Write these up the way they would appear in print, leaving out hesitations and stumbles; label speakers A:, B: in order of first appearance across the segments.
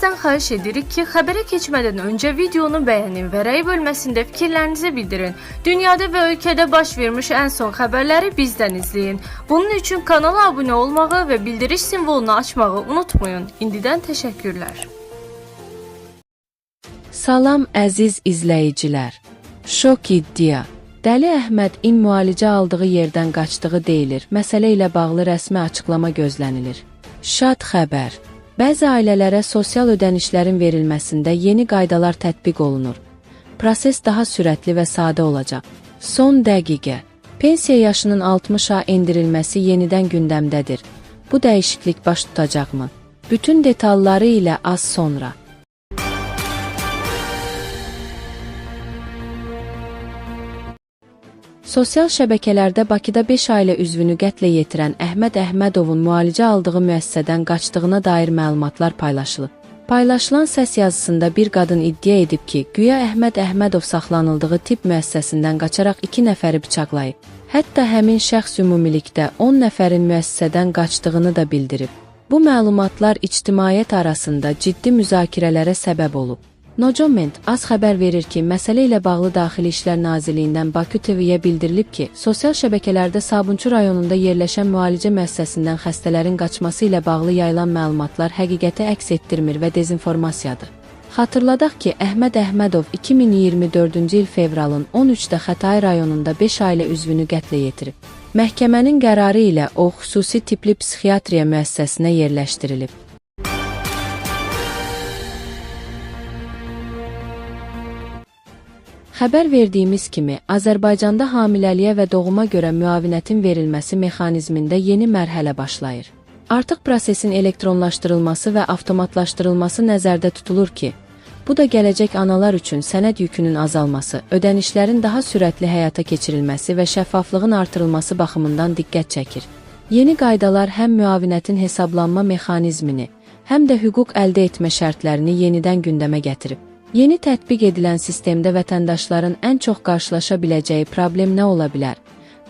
A: Sizdən xahiş edirik ki, xəbərə keçmədən öncə videonu bəyənin və rəy bölməsində fikirlərinizi bildirin. Dünyada və ölkədə baş vermiş ən son xəbərləri bizdən izləyin. Bunun üçün kanala abunə olmağı və bildiriş simvolunu açmağı unutmayın. İndidən təşəkkürlər.
B: Salam əziz izləyicilər. Şok iddia. Dəli Əhməd müalicə aldığı yerdən qaçdığı deyilir. Məsələ ilə bağlı rəsmi açıqlama gözlənilir. Şad xəbər. Bəzi ailələrə sosial ödənişlərin verilməsində yeni qaydalar tətbiq olunur. Proses daha sürətli və sadə olacaq. Son dəqiqə. Pensiya yaşının 60-a endirilməsi yenidən gündəmdədir. Bu dəyişiklik baş tutacaqmı? Bütün detalları ilə az sonra. Sosial şəbəkələrdə Bakıda 5 ailə üzvünü qətlə yetirən Əhməd Əhmədovun müalicə aldığı müəssisədən qaçdığına dair məlumatlar paylaşılıb. Paylaşılan səs yazısında bir qadın iddia edib ki, güya Əhməd Əhmədov saxlanıldığı tibb müəssisəsindən qaçaraq 2 nəfəri bıçaqlayıb. Hətta həmin şəxs ümumilikdə 10 nəfərin müəssisədən qaçdığını da bildirib. Bu məlumatlar ictimaiyyət arasında ciddi müzakirələrə səbəb olub. Nocoment az xəbər verir ki, məsələ ilə bağlı Daxili İşlər Nazirliyindən Bakı TV-yə bildirilib ki, sosial şəbəkələrdə Sabunçu rayonunda yerləşən müalicə müəssisəsindən xəstələrin qaçması ilə bağlı yayılan məlumatlar həqiqəti əks etdirmir və dezinformasiyadır. Xatırladaq ki, Əhməd Əhmədov 2024-cü il fevralın 13-də Xətai rayonunda 5 ailə üzvünü qətlə yetirib. Məhkəmənin qərarı ilə o, xüsusi tipli psixiatriya müəssisəsinə yerləşdirilib. Xəbər verdiyimiz kimi, Azərbaycanda hamiləliyə və doğuma görə müavinətin verilməsi mexanizmində yeni mərhələ başlayır. Artıq prosesin elektronlaşdırılması və avtomatlaşdırılması nəzərdə tutulur ki, bu da gələcək analar üçün sənəd yükünün azalması, ödənişlərin daha sürətli həyata keçirilməsi və şəffaflığın artırılması baxımından diqqət çəkir. Yeni qaydalar həm müavinətin hesablanma mexanizmini, həm də hüquq əldə etmə şərtlərini yenidən gündəmə gətirib. Yeni tətbiq edilən sistemdə vətəndaşların ən çox qarşılaşa biləcəyi problem nə ola bilər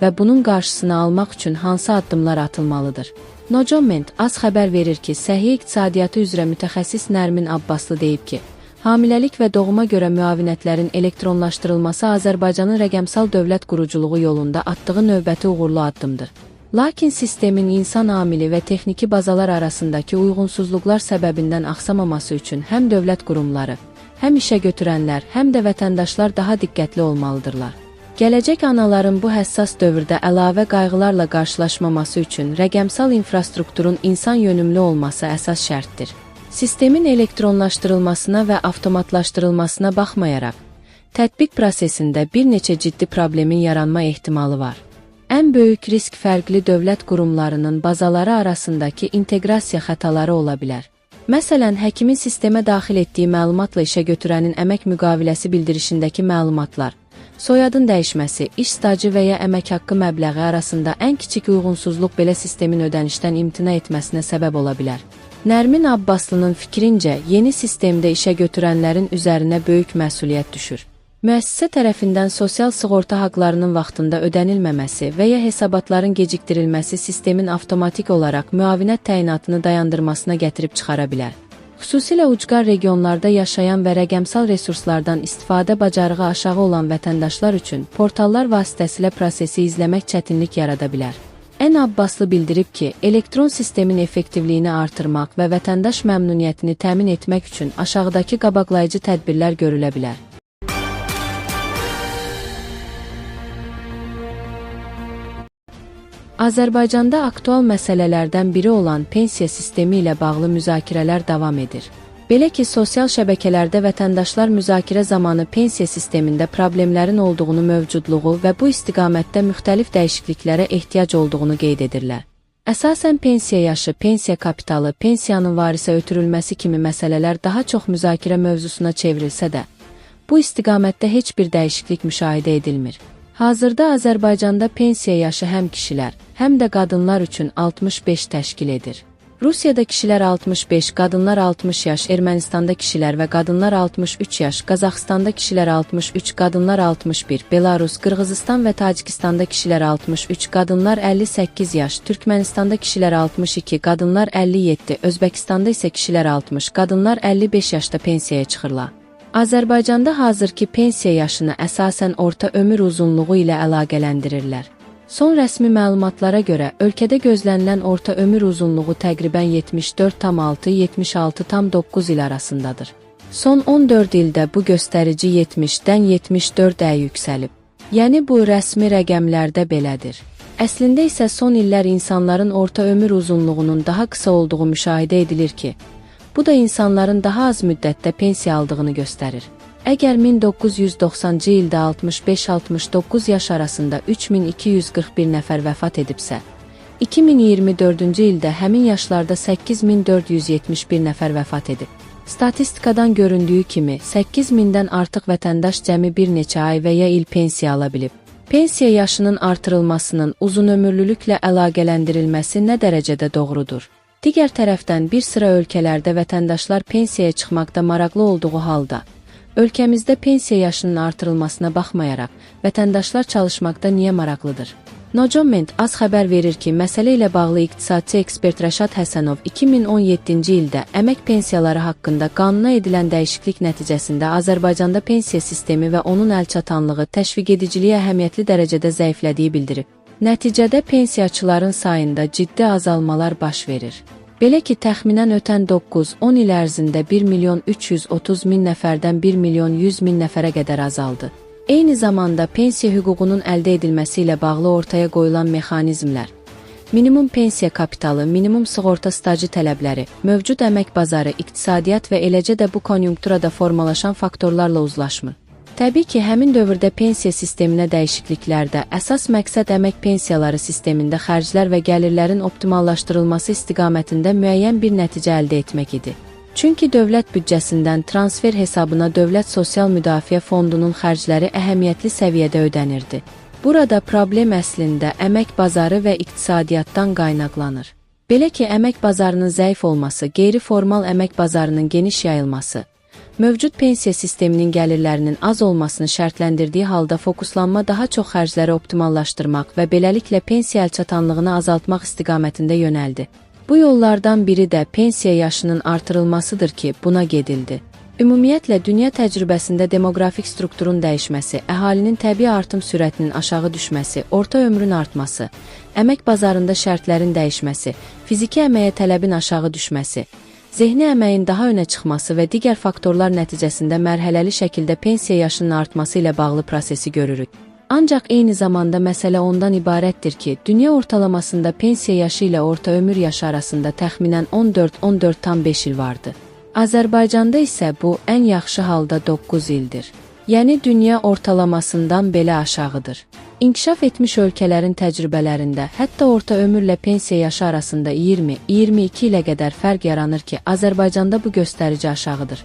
B: və bunun qarşısını almaq üçün hansı addımlar atılmalıdır? Nocoment az xəbər verir ki, səhiyyə iqtisadiyyatı üzrə mütəxəssis Nərmin Abbaslı deyib ki, hamiləlik və doğuma görə müavinətlərin elektronlaşdırılması Azərbaycanın rəqəmsal dövlət quruculuğu yolunda atdığı növbəti uğurlu addımdır. Lakin sistemin insan amili və texniki bazalar arasındakı uyğunsuzluqlar səbəbindən axsamaması üçün həm dövlət qurumları, həm işə götürənlər, həm də vətəndaşlar daha diqqətli olmalıdırlar. Gələcək anaların bu həssas dövrdə əlavə qayğılarla qarşılaşmaması üçün rəqəmsal infrastrukturun insan yönümlü olması əsas şərtdir. Sistemin elektronlaşdırılmasına və avtomatlaşdırılmasına baxmayaraq, tətbiq prosesində bir neçə ciddi problemin yaranma ehtimalı var. Ən böyük risk fərqli dövlət qurumlarının bazaları arasındakı inteqrasiya xətaları ola bilər. Məsələn, həkimin sistemə daxil etdiyi məlumatla işə götürənin əmək müqaviləsi bildirişindəki məlumatlar, soyadın dəyişməsi, iş stajı və ya əmək haqqı məbləği arasında ən kiçik uyğunsuzluq belə sistemin ödənişdən imtina etməsinə səbəb ola bilər. Nərmin Abbaslının fikrincə, yeni sistemdə işə götürənlərin üzərinə böyük məsuliyyət düşür. Müəssisə tərəfindən sosial sığorta haqlarının vaxtında ödənilməməsi və ya hesabatların gecikdirilməsi sistemin avtomatik olaraq müavinət təyinatını dayandırmasına gətirib çıxara bilər. Xüsusilə ucqar regionlarda yaşayan və rəqəmsal resurslardan istifadə bacarığı aşağı olan vətəndaşlar üçün portallar vasitəsilə prosesi izləmək çətinlik yarada bilər. Ən Abbaslı bildirib ki, elektron sistemin effektivliyini artırmaq və vətəndaş məmnuniyyətini təmin etmək üçün aşağıdakı qabaqlayıcı tədbirlər görülə bilər. Azərbaycanda aktual məsələlərdən biri olan pensiya sistemi ilə bağlı müzakirələr davam edir. Belə ki, sosial şəbəkələrdə vətəndaşlar müzakirə zamanı pensiya sistemində problemlərin olduğunu, mövcudluğu və bu istiqamətdə müxtəlif dəyişikliklərə ehtiyac olduğunu qeyd edirlər. Əsasən pensiya yaşı, pensiya kapitalı, pensiyanın varisə ötürülməsi kimi məsələlər daha çox müzakirə mövzusuna çevrilsə də, bu istiqamətdə heç bir dəyişiklik müşahidə edilmir. Hazırda Azərbaycanda pensiya yaşı həm kişilər, həm də qadınlar üçün 65 təşkil edir. Rusiyada kişilər 65, qadınlar 60 yaş, Ermənistanda kişilər və qadınlar 63 yaş, Qazaxıstanda kişilər 63, qadınlar 61, Belarus, Qırğızistan və Tacikistanda kişilər 63, qadınlar 58 yaş, Türkmenistanda kişilər 62, qadınlar 57, Özbəkistanda isə kişilər 60, qadınlar 55 yaşda pensiyaya çıxırlar. Azərbaycanda hazırki pensiya yaşını əsasən orta ömür uzunluğu ilə əlaqələndirirlər. Son rəsmi məlumatlara görə, ölkədə gözlənilən orta ömür uzunluğu təqribən 74,6-76,9 il arasındadır. Son 14 ildə bu göstərici 70-dən 74-ə yüksəlib. Yəni bu rəsmi rəqəmlərdə belədir. Əslində isə son illər insanların orta ömür uzunluğunun daha qısa olduğu müşahidə edilir ki, bu da insanların daha az müddətdə pensiya aldığını göstərir. Əgər 1990-cı ildə 65-69 yaş arasında 3241 nəfər vəfat edibsə, 2024-cü ildə həmin yaşlarda 8471 nəfər vəfat edib. Statistikadan göründüyü kimi, 8000-dən artıq vətəndaş cəmi bir neçə ay və ya il pensiya ala bilib. Pensiya yaşının artırılmasının uzunömürlülüklə əlaqələndirilməsi nə dərəcədə doğrudur? Digər tərəfdən bir sıra ölkələrdə vətəndaşlar pensiyaya çıxmaqda maraqlı olduğu halda, ölkəmizdə pensiya yaşının artırılmasına baxmayaraq, vətəndaşlar çalışmaqda niyə maraqlıdır? Nocoment az xəbər verir ki, məsələ ilə bağlı iqtisadçı ekspert Rəşad Həsənov 2017-ci ildə əmək pensiyaları haqqında qanuna edilən dəyişiklik nəticəsində Azərbaycanda pensiya sistemi və onun əlçatanlığı təşviq ediciliyi əhəmiyyətli dərəcədə zəiflədiyi bildirib. Nəticədə pensiyaçıların sayında ciddi azalmalar baş verir. Belə ki, təxminən ötən 9-10 il ərzində 1.330.000 nəfərdən 1.100.000 nəfərə qədər azaldı. Eyni zamanda pensiya hüququnun əldə edilməsi ilə bağlı ortaya qoyulan mexanizmlər, minimum pensiya kapitalı, minimum sığorta stajı tələbləri, mövcud əmək bazarı, iqtisadiyyat və eləcə də bu konjunkturada formalaşan faktorlarla uzlaşmır. Təbii ki, həmin dövrdə pensiya sisteminə dəyişikliklərdə əsas məqsəd əmək pensiyaları sistemində xərclər və gəlirlərin optimallaşdırılması istiqamətində müəyyən bir nəticə əldə etmək idi. Çünki dövlət büdcəsindən transfer hesabına Dövlət Sosial Müdafiə Fondunun xərcləri əhəmiyyətli səviyyədə ödənirdi. Burada problem əslində əmək bazarı və iqtisadiyyatdan qaynaqlanır. Belə ki, əmək bazarının zəif olması, qeyri-formal əmək bazarının geniş yayılması, mövcud pensiya sisteminin gəlirlərinin az olmasını şərtləndirdiyi halda fokuslanma daha çox xərcləri optimallaşdırmaq və beləliklə pensiya əlçatanlığını azaltmaq istiqamətində yönəldi. Bu yollardan biri də pensiya yaşının artırılmasıdır ki, buna gedildi. Ümumiyyətlə, dünya təcrübəsində demoqrafik strukturun dəyişməsi, əhalinin təbii artım sürətinin aşağı düşməsi, orta ömrün artması, əmək bazarında şərtlərin dəyişməsi, fiziki əməyə tələbin aşağı düşməsi, zehni əməyin daha önə çıxması və digər faktorlar nəticəsində mərhələli şəkildə pensiya yaşının artması ilə bağlı prosesi görürük. Ancaq eyni zamanda məsələ ondan ibarətdir ki, dünya ortalamasında pensiya yaşı ilə orta ömür yaşı arasında təxminən 14-14,5 il vardı. Azərbaycanda isə bu, ən yaxşı halda 9 ildir. Yəni, dünya ortalamasından belə aşağıdır. İnkişaf etmiş ölkələrin təcrübələrində, hətta orta ömürlə pensiya yaşı arasında 20-22 ilə qədər fərq yaranır ki, Azərbaycanda bu göstərici aşağıdır.